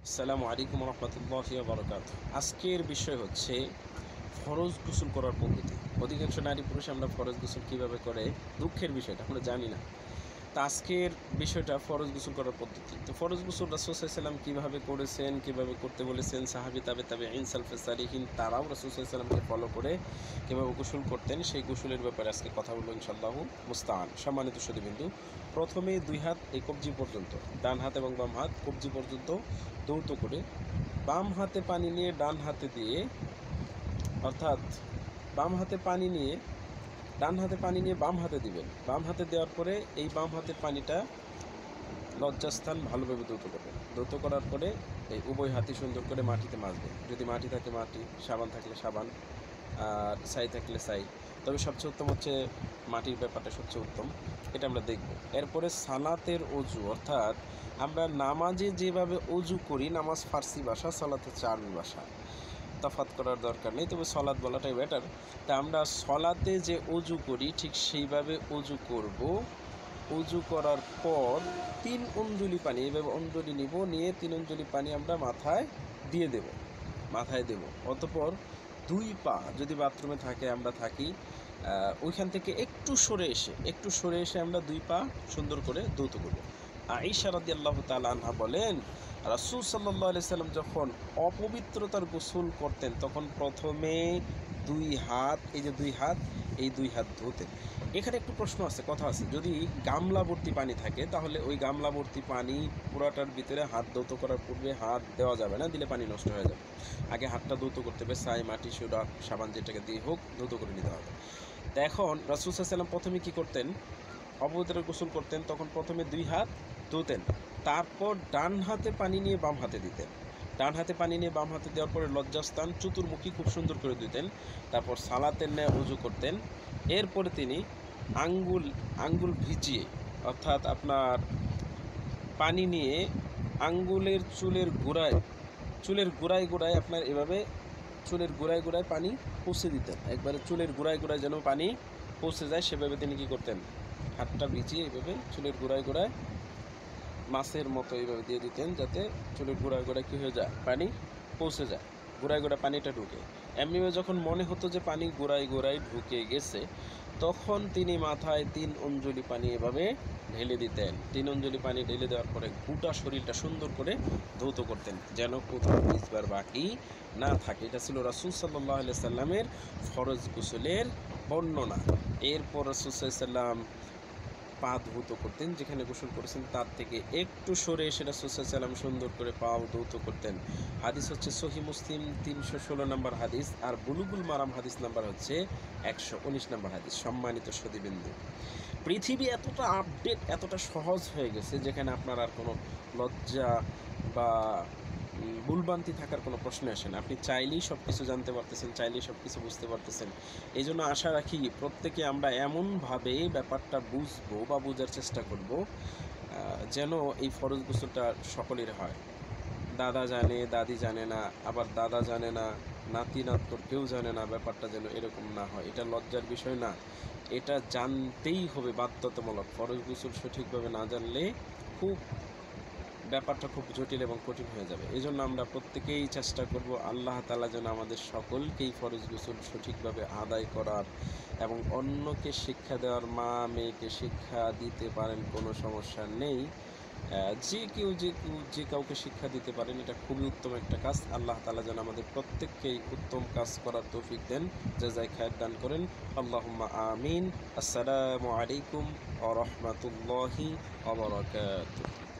আসসালামু আলাইকুম রহমতুল্লাহি ওয়া বারাকাতুহু। আজকের বিষয় হচ্ছে ফরজ গোসল করার পদ্ধতি। অধিকাংশ নারী পুরুষ আমরা ফরজ গোসল কীভাবে করে দুঃখের বিষয়টা আমরা জানি না। তো আজকের বিষয়টা ফরজ গোসল করার পদ্ধতি। তো ফরজ গোসল রাসূল সাল্লাল্লাহু আলাইহি ওয়াসাল্লাম কীভাবে করেছেন, কীভাবে করতে বলেছেন, সাহাবী তাবেঈন সালফে সালিহিন তারাও রাসূল সাল্লাল্লাহু আলাইহি ওয়াসাল্লামকে ফলো করে কীভাবে গোসল করতেন সেই গোসলের ব্যাপারে আজকে কথা বলবো ইনশাআল্লাহু মুস্তাআন। সম্মানিত সুধীবৃন্দু, প্রথমে দুই হাত এই কবজি পর্যন্ত, ডান হাত এবং বাম হাত কবজি পর্যন্ত দৌত করে বাম হাতে পানি নিয়ে ডান হাতে দিয়ে, অর্থাৎ বাম হাতে পানি নিয়ে ডান হাতে পানি নিয়ে বাম হাতে দিবেন। বাম হাতে দেওয়ার পরে এই বাম হাতের পানিটা লজ্জাস্থান ভালোভাবে ধৌত করবেন। ধৌত করার পরে এই উভয় হাতই সুন্দর করে মাটিতে মাজবেন। যদি মাটি থাকে মাটি, সাবান থাকলে সাবান, আর ছাই থাকলে ছাই। তবে সবচেয়ে উত্তম হচ্ছে মাটির ব্যাপারটা সবচেয়ে উত্তম, এটা আমরা দেখব। এরপরে সালাতের অজু, অর্থাৎ আমরা নামাজে যেভাবে অজু করি, নামাজ ফার্সি ভাষা, সালাত হচ্ছে আরবি ভাষা, তফাৎ করার দরকার নেই, তবে সলাৎ বলাটাই বেটার। তা আমরা সলাতে যে অজু করি ঠিক সেইভাবে অজু করব। অজু করার পর 3 অঞ্জলি পানি, এইভাবে অঞ্জলি নিব, নিয়ে 3 অঞ্জলি পানি আমরা মাথায় দিয়ে দেব, মাথায় দেব। অতঃপর 2 পা, যদি বাথরুমে থাকে আমরা থাকি, ওইখান থেকে একটু সরে এসে আমরা 2 পা সুন্দর করে ধৌত করব। আয়েশা রাদিয়াল্লাহু তাআলা আনহা বলেন, রাসূল সাল্লাল্লাহু আলাইহি সাল্লাম যখন অপবিত্রতার গোসল করতেন তখন প্রথমে 2 হাত, এই যে 2 হাত, এই 2 হাত ধুতেন। এখানে একটু প্রশ্ন আছে, কথা আছে, যদি গামলা ভর্তি পানি থাকে তাহলে ওই গামলা ভর্তি পানি পুরাটার ভিতরে হাত ধৌত করার পূর্বে হাত দেওয়া যাবে না, দিলে পানি নষ্ট হয়ে যাবে। আগে হাতটা ধৌত করতে হবে, ছাই, মাটি, সোডা, সাবান যেটাকে দিয়ে হোক ধৌত করে নিতে হবে। তো এখন রাসূল সাল্লাল্লাহু আলাইহি সাল্লাম প্রথমে কী করতেন, অপবিত্রের গোসল করতেন তখন প্রথমে 2 হাত ধুতেন, তারপর ডান হাতে পানি নিয়ে বাম হাতে দিতেন। ডান হাতে পানি নিয়ে বাম হাতে দেওয়ার পরে লজ্জাস্থান চতুর্মুখী খুব সুন্দর করে দিতেন। তারপর সালাতের ন্যায় উযু করতেন। এরপরে তিনি আঙ্গুল ভিজিয়ে, অর্থাৎ আপনার পানি নিয়ে আঙ্গুলের চুলের গোড়ায় আপনার এভাবে চুলের গোড়ায় পানি পৌঁছে দিতেন। একবারে চুলের গোড়ায় যেন পানি পৌঁছে যায় সেভাবে তিনি কী করতেন, হাতটা ভিজিয়ে এইভাবে চুলের গোড়ায় মাছের মতো এইভাবে দিয়ে দিতেন, যাতে চুলের গোড়ায় কী হয়ে যায়, পানি পৌঁছে যায়, গোড়ায় পানিটা ঢুকে। এমনিভাবে যখন মনে হতো যে পানি গোড়ায় ঢুকে গেছে, তখন তিনি মাথায় 3 অঞ্জলি পানি এভাবে ঢেলে দিতেন। 3 অঞ্জলি পানি ঢেলে দেওয়ার পরে গোটা শরীরটা সুন্দর করে ধৌত করতেন, যেন কোথাও ভিজবার বাকি না থাকে। এটা ছিল রাসূল সাল্লাল্লাহু আলাইহি সাল্লামের ফরজ গোসলের বর্ণনা। এরপর রাসূল সাল্লাল্লাহু আলাইহি সাল্লাম পা ধৌত করতেন, যেখানে গোসল করেছেন তার থেকে একটু সরে এসে রাসূল সাল্লাল্লাহু আলাইহি সাল্লাম সুন্দর করে পাও ধৌত করতেন। হাদিস হচ্ছে সহিহ মুসলিম 316 নম্বর হাদিস, আর বুলুগুল মারাম হাদিস নাম্বার হচ্ছে 119 নম্বর হাদিস। সম্মানিত সুধীবৃন্দু, পৃথিবী এতটা আপডেট, এতটা সহজ হয়ে গেছে যেখানে আপনার আর কোনো লজ্জা বা ভুলভ্রান্তি থাকার কোনো প্রশ্ন আসে না। আপনি চাইলেই সব কিছু জানতে পারতেছেন, চাইলেই সব কিছু বুঝতে পারতেছেন। এই জন্য আশা রাখি প্রত্যেকে আমরা এমনভাবে ব্যাপারটা বুঝবো বা বোঝার চেষ্টা করব যেন এই ফরজ গোসলটা সকলের হয়। দাদা জানে, দাদি জানে না, আবার দাদা জানে না, নাতি নাতর কেউ জানে না, ব্যাপারটা যেন এরকম না হয়। এটা লজ্জার বিষয় না, এটা জানতেই হবে বাধ্যতামূলক। ফরজ গোসল সঠিকভাবে না জানলে ব্যাপারটা খুব জটিল এবং কঠিন হয়ে যাবে। এই জন্য আমরা প্রত্যেকেই চেষ্টা করব আল্লাহ তাআলা যেন আমাদের সকলকেই ফরজ গোসল সঠিকভাবে আদায় করার এবং অন্যকে শিক্ষা দেওয়ার, মা মেয়েকে শিক্ষা দিতে পারেন, কোনো সমস্যা নেই। যে কাউকে শিক্ষা দিতে পারেন, এটা খুবই উত্তম একটা কাজ। আল্লাহ তাআলা যেন আমাদের প্রত্যেককেই উত্তম কাজ করার তৌফিক দেন, জাযায়ে খায়ের দান করেন। আল্লাহুম্মা আমিন। আসসালামু আলাইকুম ওয়া রাহমাতুল্লাহি ওয়া বারাকাতুহু।